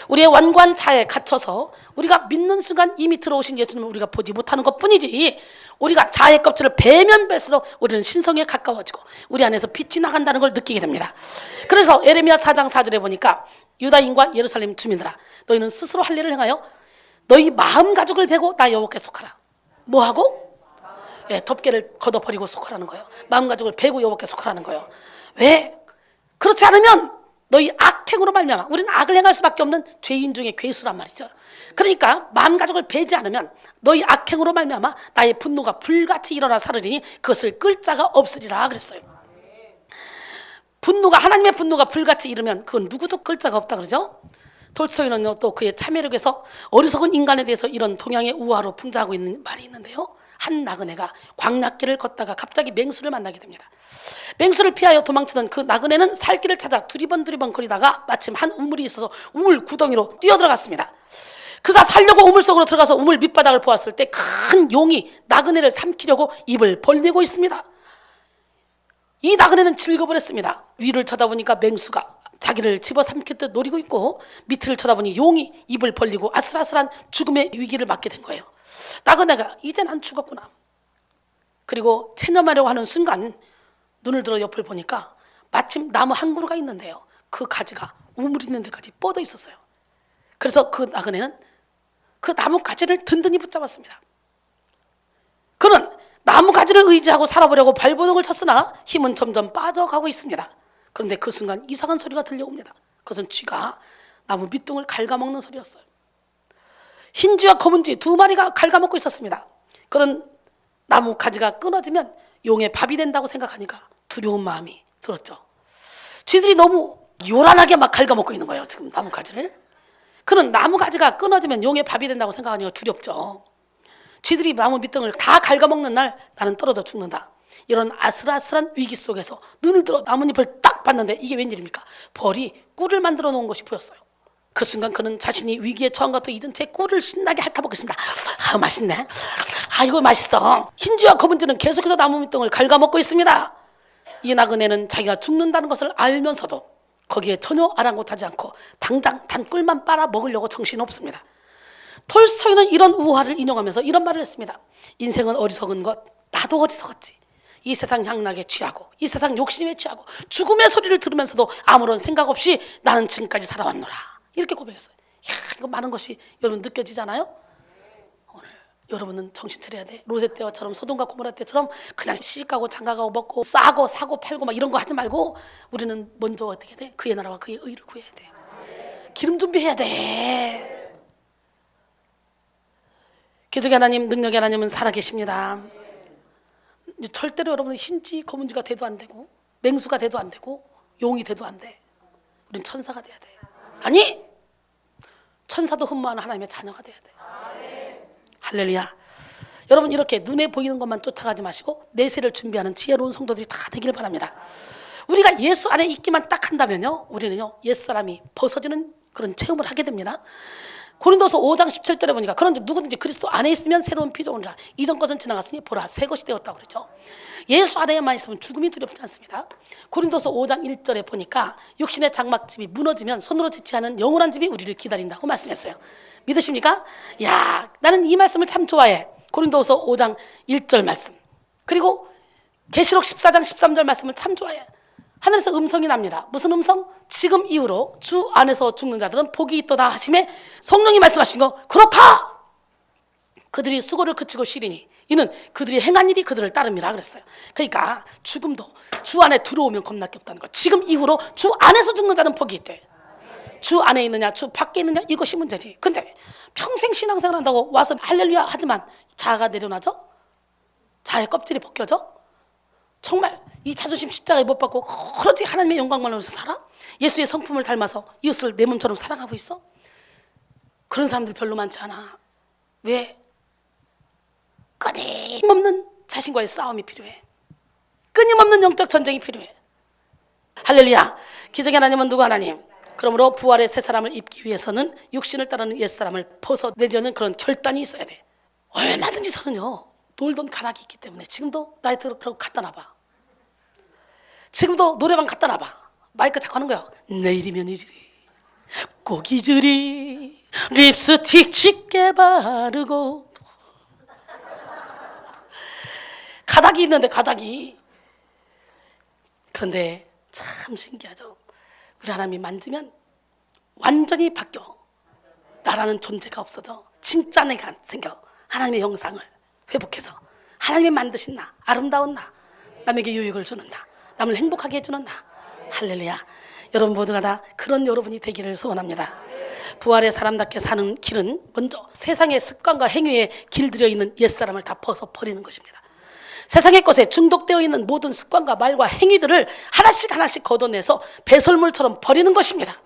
우리의 완고한 자아에 갇혀서 우리가 믿는 순간 이미 들어오신 예수님을 우리가 보지 못하는 것뿐이지, 우리가 자아의 껍질을 베면 뺄수록 우리는 신성에 가까워지고 우리 안에서 빛이 나간다는 걸 느끼게 됩니다. 그래서 에레미야 4장 4절에 보니까 유다인과 예루살렘 주민들아, 너희는 스스로 할 일을 행하여 너희 마음 가죽을 베고 나 여호와께 속하라. 뭐하고? 덮개를 걷어버리고 속하라는 거예요. 마음 가죽을 베고 여호와께 속하라는 거예요. 왜? 그렇지 않으면 너희 악행으로 말미암아, 우리는 악을 행할 수밖에 없는 죄인 중에 괴수란 말이죠. 그러니까 마음 가죽을 베지 않으면 너희 악행으로 말미암아 나의 분노가 불같이 일어나 사르리니 그것을 끌 자가 없으리라 그랬어요. 분노가, 하나님의 분노가 불같이 일으면 그건 누구도 끌 자가 없다 그러죠. 톨스토이는요, 또 그의 참회력에서 어리석은 인간에 대해서 이런 동양의 우화로 풍자하고 있는 말이 있는데요. 한 나그네가 광야길을 걷다가 갑자기 맹수를 만나게 됩니다. 맹수를 피하여 도망치던 그 나그네는 살 길을 찾아 두리번 거리다가 마침 한 우물이 있어서 우물 구덩이로 뛰어들어갔습니다. 그가 살려고 우물 속으로 들어가서 우물 밑바닥을 보았을 때 큰 용이 나그네를 삼키려고 입을 벌리고 있습니다. 이 나그네는 즐거워했습니다. 위를 쳐다보니까 맹수가 자기를 집어삼킬 듯 노리고 있고, 밑을 쳐다보니 용이 입을 벌리고 아슬아슬한 죽음의 위기를 맞게 된 거예요. 나그네가 이제 난 죽었구나. 그리고 체념하려고 하는 순간 눈을 들어 옆을 보니까 마침 나무 한 그루가 있는데요, 그 가지가 우물 있는 데까지 뻗어 있었어요. 그래서 그 나그네는 그 나무 가지를 든든히 붙잡았습니다. 그는 나무 가지를 의지하고 살아보려고 발버둥을 쳤으나 힘은 점점 빠져가고 있습니다. 그런데 그 순간 이상한 소리가 들려옵니다. 그것은 쥐가 나무 밑둥을 갉아먹는 소리였어요. 흰 쥐와 검은 쥐 두 마리가 갉아먹고 있었습니다. 그런 나무 가지가 끊어지면 용의 밥이 된다고 생각하니까 두려운 마음이 들었죠. 쥐들이 너무 요란하게 막 갉아먹고 있는 거예요, 지금 나무 가지를. 그런 나무 가지가 끊어지면 용의 밥이 된다고 생각하니까 두렵죠. 쥐들이 나무 밑둥을 다 갉아먹는 날 나는 떨어져 죽는다. 이런 아슬아슬한 위기 속에서 눈을 들어 나뭇잎을 딱 봤는데 이게 웬일입니까? 벌이 꿀을 만들어 놓은 것이 보였어요. 그 순간 그는 자신이 위기에 처한 것도 잊은 채 꿀을 신나게 핥아먹겠습니다. 아, 맛있네. 아, 이거 맛있어. 흰쥐와 검은쥐는 계속해서 나무 밑둥을 갉아먹고 있습니다. 이 나그네는 자기가 죽는다는 것을 알면서도 거기에 전혀 아랑곳하지 않고 당장 단꿀만 빨아 먹으려고 정신없습니다. 톨스토이는 이런 우화를 인용하면서 이런 말을 했습니다. 인생은 어리석은 것, 나도 어리석었지. 이 세상 향락에 취하고 이 세상 욕심에 취하고 죽음의 소리를 들으면서도 아무런 생각 없이 나는 지금까지 살아왔노라. 이렇게 고백했어요. 이야, 이거 많은 것이 여러분 느껴지잖아요. 오늘 여러분은 정신 차려야 돼. 롯의 때처럼, 소돔과 고모라 때처럼 그냥 시집가고 장가가고 먹고 싸고 사고 팔고 막 이런 거 하지 말고, 우리는 먼저 어떻게 돼? 그의 나라와 그의 의를 구해야 돼. 기름 준비해야 돼. 기적의 하나님, 능력의 하나님은 살아계십니다. 절대로 여러분은 흰쥐 검은쥐가 돼도 안 되고 맹수가 돼도 안 되고 용이 돼도 안 돼. 우린 천사가 돼야 돼. 아니, 천사도 흠모하는 하나님의 자녀가 돼야 돼. 할렐루야. 여러분, 이렇게 눈에 보이는 것만 쫓아가지 마시고 내세를 준비하는 지혜로운 성도들이 다 되길 바랍니다. 우리가 예수 안에 있기만 딱 한다면요, 우리는요 옛사람이 벗어지는 그런 체험을 하게 됩니다. 고린도서 5장 17절에 보니까 그런즉 누구든지 그리스도 안에 있으면 새로운 피조물이라, 이전 것은 지나갔으니 보라 새 것이 되었다고 그러죠. 예수 안에만 있으면 죽음이 두렵지 않습니다. 고린도서 5장 1절에 보니까 육신의 장막집이 무너지면 손으로 짓지 않은 영원한 집이 우리를 기다린다고 말씀했어요. 믿으십니까? 야, 나는 이 말씀을 참 좋아해. 고린도서 5장 1절 말씀, 그리고 계시록 14장 13절 말씀을 참 좋아해. 하늘에서 음성이 납니다. 무슨 음성? 지금 이후로 주 안에서 죽는 자들은 복이 있도다 하심에 성령이 말씀하신 거, 그렇다. 그들이 수고를 그치고 쉬리니 이는 그들이 행한 일이 그들을 따름이라 그랬어요. 그러니까 죽음도 주 안에 들어오면 겁날 게 없다는 거. 지금 이후로 주 안에서 죽는 자는 복이 있대. 주 안에 있느냐 주 밖에 있느냐 이것이 문제지. 근데 평생 신앙생활 한다고 와서 할렐루야 하지만 자아가 내려놔져? 자아의 껍질이 벗겨져? 정말 이 자존심 십자가에 못 박고 오로지 하나님의 영광만 위해서 살아? 예수의 성품을 닮아서 이웃을 내 몸처럼 사랑하고 있어? 그런 사람들 별로 많지 않아. 왜? 끊임없는 자신과의 싸움이 필요해. 끊임없는 영적 전쟁이 필요해. 할렐루야. 기적의 하나님은 누구 하나님? 그러므로 부활의 새 사람을 입기 위해서는 육신을 따르는 옛사람을 벗어내려는 그런 결단이 있어야 돼. 얼마든지 저는요 놀던 가락이 있기 때문에 지금도 나이트 그러고 갖다 놔봐. 지금도 노래방 갖다 놔봐. 마이크 자꾸 하는 거야. 내일이면 잊으리 꼭 잊으리 립스틱 짙게 바르고. 가닥이 있는데 가닥이. 그런데 참 신기하죠. 우리 하나님이 만지면 완전히 바뀌어. 나라는 존재가 없어져. 진짜 내가 생겨. 하나님의 형상을 회복해서 하나님이 만드신 나, 아름다운 나, 남에게 유익을 주는 나, 남을 행복하게 해주는 나. 할렐루야. 여러분 모두가 다 그런 여러분이 되기를 소원합니다. 부활의 사람답게 사는 길은 먼저 세상의 습관과 행위에 길들여 있는 옛사람을 다 벗어버리는 것입니다. 세상의 것에 중독되어 있는 모든 습관과 말과 행위들을 하나씩 하나씩 걷어내서 배설물처럼 버리는 것입니다.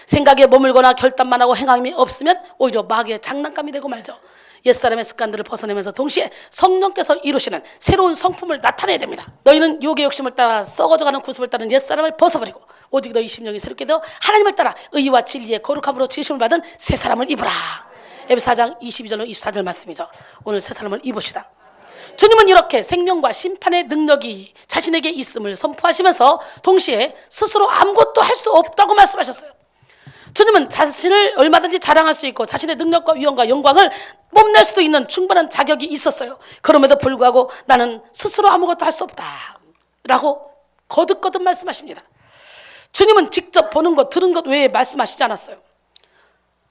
생각에 머물거나 결단만 하고 행함이 없으면 오히려 마귀의 장난감이 되고 말죠. 옛사람의 습관들을 벗어내면서 동시에 성령께서 이루시는 새로운 성품을 나타내야 됩니다. 너희는 유혹의 욕심을 따라 썩어져가는 구습을 따른 옛사람을 벗어버리고 오직 너희 심령이 새롭게 되어 하나님을 따라 의와 진리의 거룩함으로 지으심을 받은 새 사람을 입으라. 에베소 4장 22절로 24절 말씀이죠. 오늘 새 사람을 입으시다. 주님은 이렇게 생명과 심판의 능력이 자신에게 있음을 선포하시면서 동시에 스스로 아무것도 할 수 없다고 말씀하셨어요. 주님은 자신을 얼마든지 자랑할 수 있고 자신의 능력과 위엄과 영광을 뽐낼 수도 있는 충분한 자격이 있었어요. 그럼에도 불구하고 나는 스스로 아무것도 할 수 없다 라고 거듭거듭 말씀하십니다. 주님은 직접 보는 것 들은 것 외에 말씀하시지 않았어요.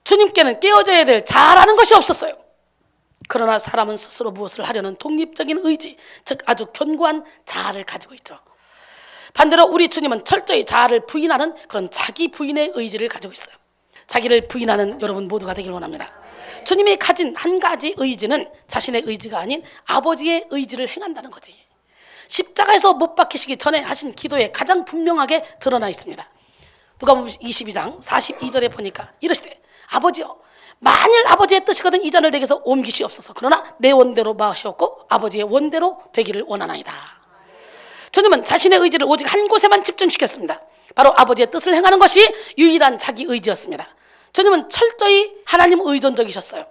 주님께는 깨어져야 될 잘하는 것이 없었어요. 그러나 사람은 스스로 무엇을 하려는 독립적인 의지, 즉 아주 견고한 자아를 가지고 있죠. 반대로 우리 주님은 철저히 자아를 부인하는 그런 자기 부인의 의지를 가지고 있어요. 자기를 부인하는 여러분 모두가 되길 원합니다. 주님이 가진 한 가지 의지는 자신의 의지가 아닌 아버지의 의지를 행한다는 거지. 십자가에서 못 박히시기 전에 하신 기도에 가장 분명하게 드러나 있습니다. 누가복음 22장 42절에 보니까 이르시되 아버지여 만일 아버지의 뜻이거든 이 잔을 내게서 옮기시옵소서. 그러나 내 원대로 마시옵고 아버지의 원대로 되기를 원하나이다. 주님은 자신의 의지를 오직 한 곳에만 집중시켰습니다. 바로 아버지의 뜻을 행하는 것이 유일한 자기 의지였습니다. 주님은 철저히 하나님 의존적이셨어요.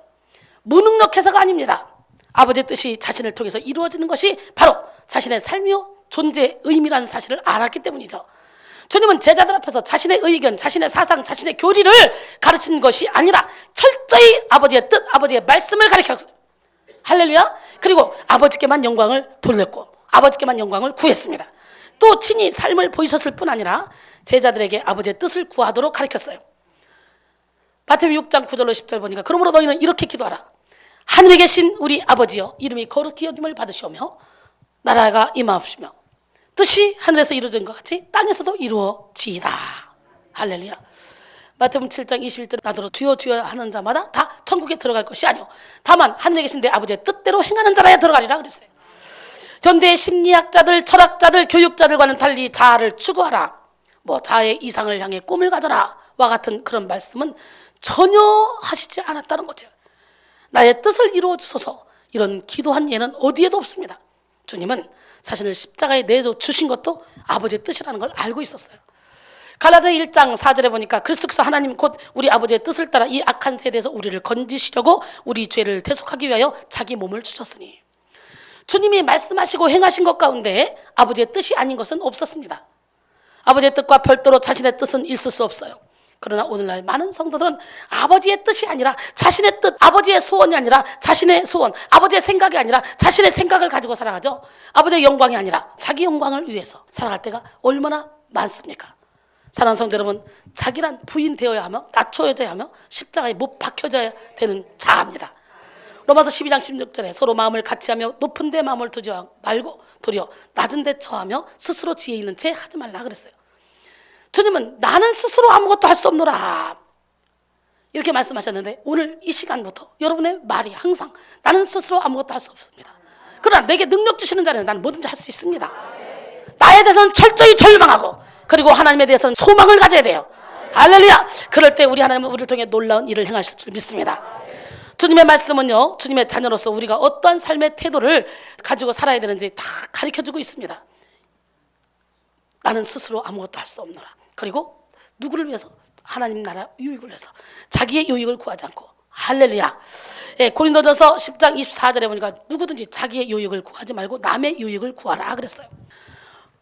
무능력해서가 아닙니다. 아버지의 뜻이 자신을 통해서 이루어지는 것이 바로 자신의 삶이요 존재의 의미라는 사실을 알았기 때문이죠. 주님은 제자들 앞에서 자신의 의견, 자신의 사상, 자신의 교리를 가르친 것이 아니라 철저히 아버지의 뜻, 아버지의 말씀을 가르쳤어요. 할렐루야. 그리고 아버지께만 영광을 돌렸고 아버지께만 영광을 구했습니다. 또 친히 삶을 보이셨을 뿐 아니라 제자들에게 아버지의 뜻을 구하도록 가르쳤어요. 마태복음 6장 9절로 10절 보니까 그러므로 너희는 이렇게 기도하라. 하늘에 계신 우리 아버지여 이름이 거룩히 여김을 받으시오며 나라가 임하옵시며 뜻이 하늘에서 이루어진 것 같이 땅에서도 이루어지이다. 할렐루야. 마태복음 7장 21절 나더러 주여 주여 하는 자마다 다 천국에 들어갈 것이 아니오 다만 하늘에 계신 내 아버지의 뜻대로 행하는 자라야 들어가리라 그랬어요. 현대의 심리학자들, 철학자들, 교육자들과는 달리 자아를 추구하라, 자아의 이상을 향해 꿈을 가져라 와 같은 그런 말씀은 전혀 하시지 않았다는 거죠. 나의 뜻을 이루어 주소서 이런 기도한 예는 어디에도 없습니다. 주님은 자신을 십자가에 내줘 주신 것도 아버지의 뜻이라는 걸 알고 있었어요. 갈라디아 1장 4절에 보니까 그리스도께서 하나님 곧 우리 아버지의 뜻을 따라 이 악한 세대에서 우리를 건지시려고 우리 죄를 대속하기 위하여 자기 몸을 주셨으니, 주님이 말씀하시고 행하신 것 가운데 아버지의 뜻이 아닌 것은 없었습니다. 아버지의 뜻과 별도로 자신의 뜻은 있을 수 없어요. 그러나 오늘날 많은 성도들은 아버지의 뜻이 아니라 자신의 뜻, 아버지의 소원이 아니라 자신의 소원, 아버지의 생각이 아니라 자신의 생각을 가지고 살아가죠. 아버지의 영광이 아니라 자기 영광을 위해서 살아갈 때가 얼마나 많습니까? 사랑하는 성도 여러분, 자기란 부인되어야 하며 낮춰져야 하며 십자가에 못 박혀져야 되는 자아입니다. 로마서 12장 16절에 서로 마음을 같이하며 높은 데 마음을 두지 말고 도리어 낮은 데 처하며 스스로 지혜 있는 채 하지 말라 그랬어요. 주님은 나는 스스로 아무것도 할 수 없노라 이렇게 말씀하셨는데 오늘 이 시간부터 여러분의 말이 항상 나는 스스로 아무것도 할 수 없습니다. 그러나 내게 능력 주시는 자는 난 뭐든지 할 수 있습니다. 나에 대해서는 철저히 절망하고 그리고 하나님에 대해서는 소망을 가져야 돼요. 할렐루야. 그럴 때 우리 하나님은 우리를 통해 놀라운 일을 행하실 줄 믿습니다. 주님의 말씀은요, 주님의 자녀로서 우리가 어떠한 삶의 태도를 가지고 살아야 되는지 다 가르쳐주고 있습니다. 나는 스스로 아무것도 할 수 없노라. 그리고 누구를 위해서? 하나님 나라 유익을 위해서 자기의 유익을 구하지 않고. 할렐루야. 예, 고린도전서 10장 24절에 보니까 누구든지 자기의 유익을 구하지 말고 남의 유익을 구하라 그랬어요.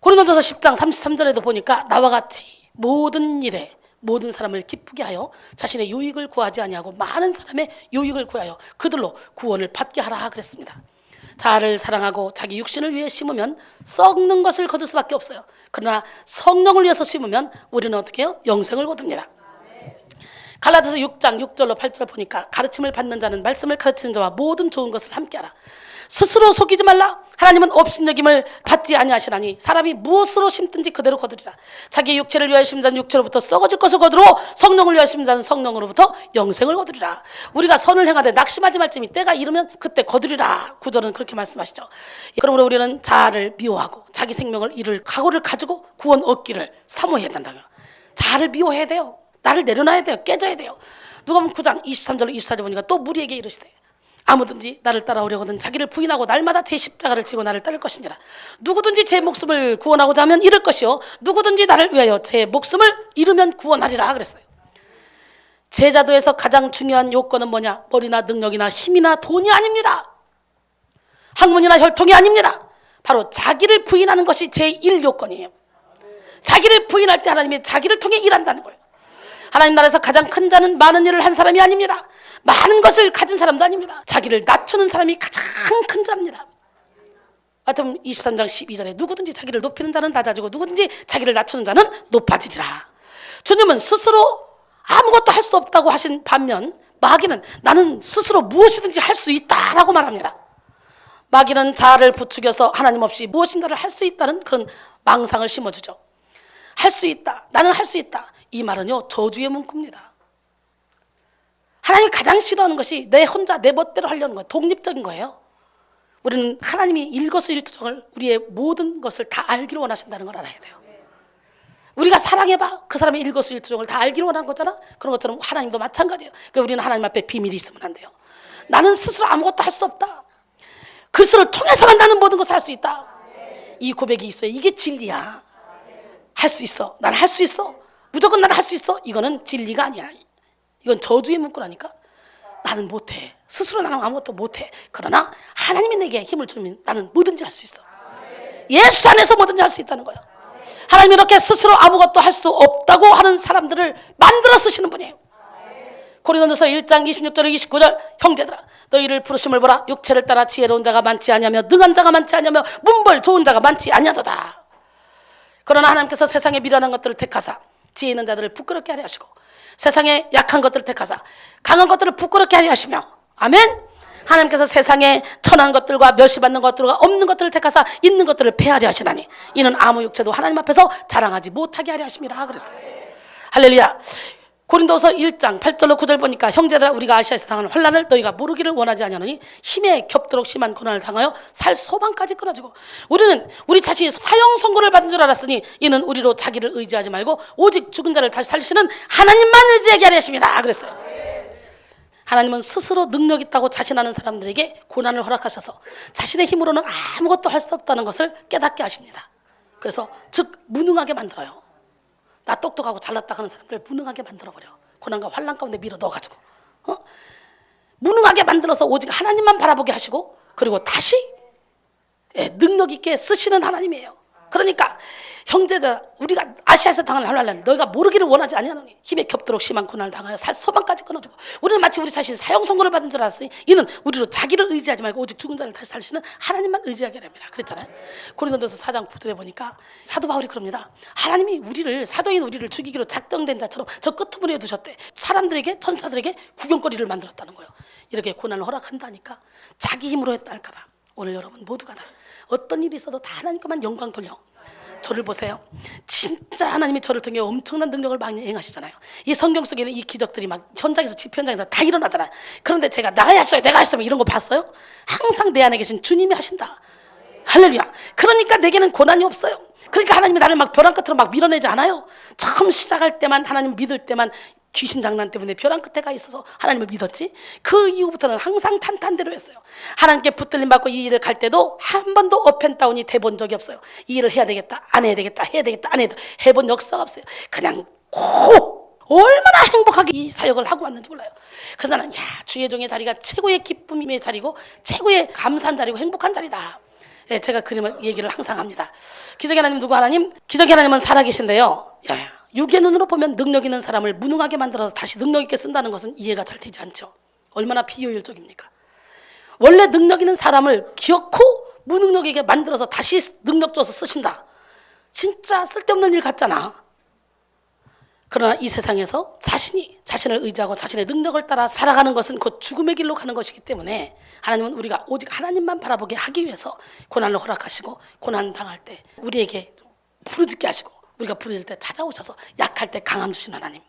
고린도전서 10장 33절에도 보니까 나와 같이 모든 일에 모든 사람을 기쁘게 하여 자신의 유익을 구하지 아니하고 많은 사람의 유익을 구하여 그들로 구원을 받게 하라 그랬습니다. 자아를 사랑하고 자기 육신을 위해 심으면 썩는 것을 거둘 수밖에 없어요. 그러나 성령을 위해서 심으면 우리는 어떻게 해요? 영생을 거둡니다. 갈라디아서 6장 6절로 8절 보니까 가르침을 받는 자는 말씀을 가르치는 자와 모든 좋은 것을 함께하라. 스스로 속이지 말라. 하나님은 업신여김을 받지 아니하시나니 사람이 무엇으로 심든지 그대로 거두리라. 자기 육체를 위하여 심는 자는 육체로부터 썩어질 것을 거두고 성령을 위하여 심는 자는 성령으로부터 영생을 거두리라. 우리가 선을 행하되 낙심하지 말지니 때가 이르면 그때 거두리라. 구절은 그렇게 말씀하시죠. 그러므로 우리는 자아를 미워하고 자기 생명을 잃을 각오를 가지고 구원 얻기를 사모해야 된다고요. 자아를 미워해야 돼요. 나를 내려놔야 돼요. 깨져야 돼요. 누가복음 9장 23절로 24절 보니까 또 무리에게 이르시되 아무든지 나를 따라오려거든 자기를 부인하고 날마다 제 십자가를 지고 나를 따를 것이니라. 누구든지 제 목숨을 구원하고자 하면 잃을 것이요 누구든지 나를 위하여 제 목숨을 잃으면 구원하리라 그랬어요. 제자도에서 가장 중요한 요건은 뭐냐? 머리나 능력이나 힘이나 돈이 아닙니다. 학문이나 혈통이 아닙니다. 바로 자기를 부인하는 것이 제1요건이에요. 자기를 부인할 때 하나님이 자기를 통해 일한다는 거예요. 하나님 나라에서 가장 큰 자는 많은 일을 한 사람이 아닙니다. 많은 것을 가진 사람도 아닙니다. 자기를 낮추는 사람이 가장 큰 자입니다. 마태복음 23장 12절에 누구든지 자기를 높이는 자는 낮아지고 누구든지 자기를 낮추는 자는 높아지리라. 주님은 스스로 아무것도 할 수 없다고 하신 반면 마귀는 나는 스스로 무엇이든지 할 수 있다라고 말합니다. 마귀는 자아를 부추겨서 하나님 없이 무엇인가를 할 수 있다는 그런 망상을 심어주죠. 할 수 있다. 나는 할 수 있다. 이 말은요 저주의 문구입니다. 하나님이 가장 싫어하는 것이 내 혼자 내 멋대로 하려는 거예요. 독립적인 거예요. 우리는 하나님이 일거수일투족을 우리의 모든 것을 다 알기를 원하신다는 걸 알아야 돼요. 우리가 사랑해봐. 그 사람의 일거수일투족을 다 알기를 원하는 거잖아. 그런 것처럼 하나님도 마찬가지예요. 그러니까 우리는 하나님 앞에 비밀이 있으면 안 돼요. 나는 스스로 아무것도 할 수 없다. 그리스도를 통해서만 나는 모든 것을 할 수 있다. 이 고백이 있어요. 이게 진리야. 할 수 있어. 나는 할 수 있어. 무조건 나는 할 수 있어. 이거는 진리가 아니야. 이건 저주의 문구라니까. 나는 못해. 스스로 나는 아무것도 못해. 그러나 하나님이 내게 힘을 주면 나는 뭐든지 할 수 있어. 예수 안에서 뭐든지 할 수 있다는 거예요. 하나님이 이렇게 스스로 아무것도 할 수 없다고 하는 사람들을 만들어 쓰시는 분이에요. 고린도전서 1장 26절 29절 형제들아 너희를 부르심을 보라. 육체를 따라 지혜로운 자가 많지 아니하며 능한 자가 많지 아니하며 문벌 좋은 자가 많지 아니하도다. 그러나 하나님께서 세상에 미련한 것들을 택하사 지혜 있는 자들을 부끄럽게 하려 하시고 세상에 약한 것들을 택하사 강한 것들을 부끄럽게 하려 하시며 아멘. 하나님께서 세상에 천한 것들과 멸시받는 것들과 없는 것들을 택하사 있는 것들을 폐하려 하시나니 이는 아무 육체도 하나님 앞에서 자랑하지 못하게 하려 하심이라 그랬어요. 할렐루야. 고린도서 1장 8절로 9절 보니까 형제들아 우리가 아시아에서 당하는 환난을 너희가 모르기를 원하지 아니하노니 힘에 겹도록 심한 고난을 당하여 살 소망까지 끊어지고 우리는 우리 자신이 사형 선고를 받은 줄 알았으니 이는 우리로 자기를 의지하지 말고 오직 죽은 자를 다시 살리시는 하나님만 의지하게 하려 하십니다 그랬어요. 하나님은 스스로 능력 있다고 자신하는 사람들에게 고난을 허락하셔서 자신의 힘으로는 아무것도 할 수 없다는 것을 깨닫게 하십니다. 그래서 즉 무능하게 만들어요. 나 똑똑하고 잘났다 하는 사람들 무능하게 만들어버려. 고난과 환난 가운데 밀어 넣어가지고 무능하게 만들어서 오직 하나님만 바라보게 하시고 그리고 다시 능력 있게 쓰시는 하나님이에요. 그러니까 형제들 우리가 아시아에서 당할 환난을 너희가 모르기를 원하지 아니하노니 힘에 겹도록 심한 고난을 당하여 살 소망까지 끊어주고 우리는 마치 우리 자신이 사형 선고를 받은 줄 알았으니 이는 우리로 자기를 의지하지 말고 오직 죽은 자를 다시 살리시는 하나님만 의지하게 됩니다. 그랬잖아요. 고린도전서 4장 9절에 보니까 사도 바울이 그럽니다. 하나님이 우리를 사도인 우리를 죽이기로 작정된 자처럼 저 끄트머리에 두셨대. 사람들에게 천사들에게 구경거리를 만들었다는 거예요. 이렇게 고난을 허락한다니까 자기 힘으로 했다 할까 봐 오늘 여러분 모두가 다 어떤 일이 있어도 다 하나님께만 영광 돌려. 저를 보세요. 진짜 하나님이 저를 통해 엄청난 능력을 많이 행하시잖아요. 이 성경 속에는 이 기적들이 막 현장에서 집회 현장에서 다 일어나잖아요. 그런데 제가 내가 했어요 내가 했어요 이런 거 봤어요? 항상 내 안에 계신 주님이 하신다. 할렐루야. 그러니까 내게는 고난이 없어요. 그러니까 하나님이 나를 막 벼랑 끝으로 막 밀어내지 않아요. 처음 시작할 때만 하나님 믿을 때만 귀신 장난 때문에 벼랑 끝에 가 있어서 하나님을 믿었지 그 이후부터는 항상 탄탄대로 했어요. 하나님께 붙들림 받고 이 일을 갈 때도 한 번도 업앤다운이 돼본 적이 없어요. 이 일을 해야 되겠다 안 해야 되겠다 해야 되겠다 안 해도 해본 역사가 없어요. 그냥 고 얼마나 행복하게 이 사역을 하고 왔는지 몰라요. 그래서 나는 주의 종의 자리가 최고의 기쁨의 자리고 최고의 감사한 자리고 행복한 자리다. 예, 제가 그림을 얘기를 항상 합니다. 기적의 하나님 누구 하나님? 기적의 하나님은 살아계신데요. 육의 눈으로 보면 능력 있는 사람을 무능하게 만들어서 다시 능력 있게 쓴다는 것은 이해가 잘 되지 않죠. 얼마나 비효율적입니까? 원래 능력 있는 사람을 기어코 무능력에게 만들어서 다시 능력 줘서 쓰신다. 진짜 쓸데없는 일 같잖아. 그러나 이 세상에서 자신을 의지하고 자신의 능력을 따라 살아가는 것은 곧 죽음의 길로 가는 것이기 때문에 하나님은 우리가 오직 하나님만 바라보게 하기 위해서 고난을 허락하시고 고난 당할 때 우리에게 부르짖게 하시고 우리가 부르짖을 때 찾아오셔서 약할 때 강함 주신 하나님,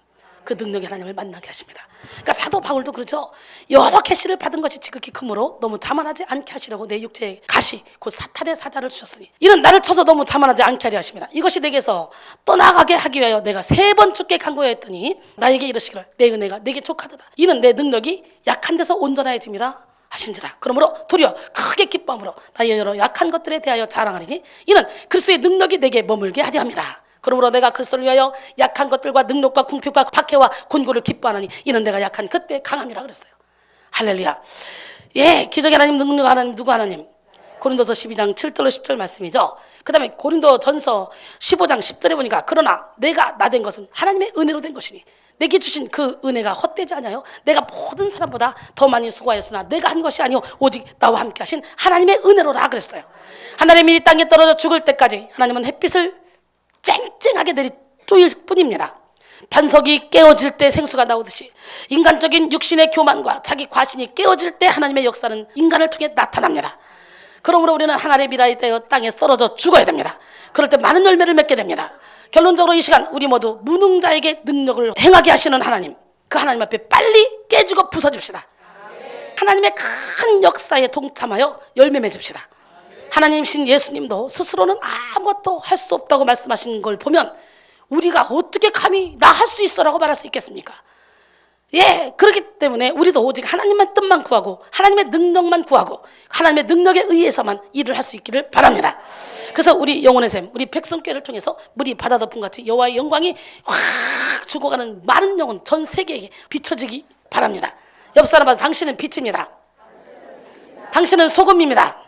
그 능력의 하나님을 만나게 하십니다. 그러니까 사도 바울도 그렇죠. 여러 계시를 받은 것이 지극히 크므로 너무 자만하지 않게 하시려고 내 육체에 가시 곧 사탄의 사자를 주셨으니 이는 나를 쳐서 너무 자만하지 않게 하려 하십니다. 이것이 내게서 떠나가게 하기 위하여 내가 3번 주께 간구하였더니 나에게 이르시기를 내 은혜가 내게 족하도다. 이는 내 능력이 약한 데서 온전해짐이라 하신지라. 그러므로 도리어 크게 기뻐함으로 나의 여러 약한 것들에 대하여 자랑하리니 이는 그리스도의 능력이 내게 머물게 하려 함이라. 그러므로 내가 그리스도를 위하여 약한 것들과 능력과 궁핍과 박해와 곤고를 기뻐하나니 이는 내가 약한 그때 강함이라 그랬어요. 할렐루야. 예, 기적의 하나님, 능력 하나님, 누구 하나님? 고린도서 12장 7절로 10절 말씀이죠. 그 다음에 고린도전서 15장 10절에 보니까 그러나 내가 나 된 것은 하나님의 은혜로 된 것이니 내게 주신 그 은혜가 헛되지 않아요. 내가 모든 사람보다 더 많이 수고하였으나 내가 한 것이 아니오 오직 나와 함께 하신 하나님의 은혜로라 그랬어요. 하나님이 이 땅에 떨어져 죽을 때까지 하나님은 햇빛을 쨍쨍하게 내리쬐일 뿐입니다. 반석이 깨어질 때 생수가 나오듯이 인간적인 육신의 교만과 자기 과신이 깨어질 때 하나님의 역사는 인간을 통해 나타납니다. 그러므로 우리는 항아리 미라이 되어 땅에 떨어져 죽어야 됩니다. 그럴 때 많은 열매를 맺게 됩니다. 결론적으로 이 시간 우리 모두 무능자에게 능력을 행하게 하시는 하나님, 그 하나님 앞에 빨리 깨지고 부서집시다. 하나님의 큰 역사에 동참하여 열매 맺읍시다. 하나님이신 예수님도 스스로는 아무것도 할 수 없다고 말씀하신 걸 보면 우리가 어떻게 감히 나 할 수 있어라고 말할 수 있겠습니까? 예, 그렇기 때문에 우리도 오직 하나님만 뜻만 구하고 하나님의 능력만 구하고 하나님의 능력에 의해서만 일을 할 수 있기를 바랍니다. 그래서 우리 영혼의 샘, 우리 백성교회를 통해서 물이 바다 덮은 같이 여호와의 영광이 확 죽어가는 많은 영혼 전 세계에 비춰지기 바랍니다. 옆 사람한테 당신은 빛입니다. 당신은 소금입니다.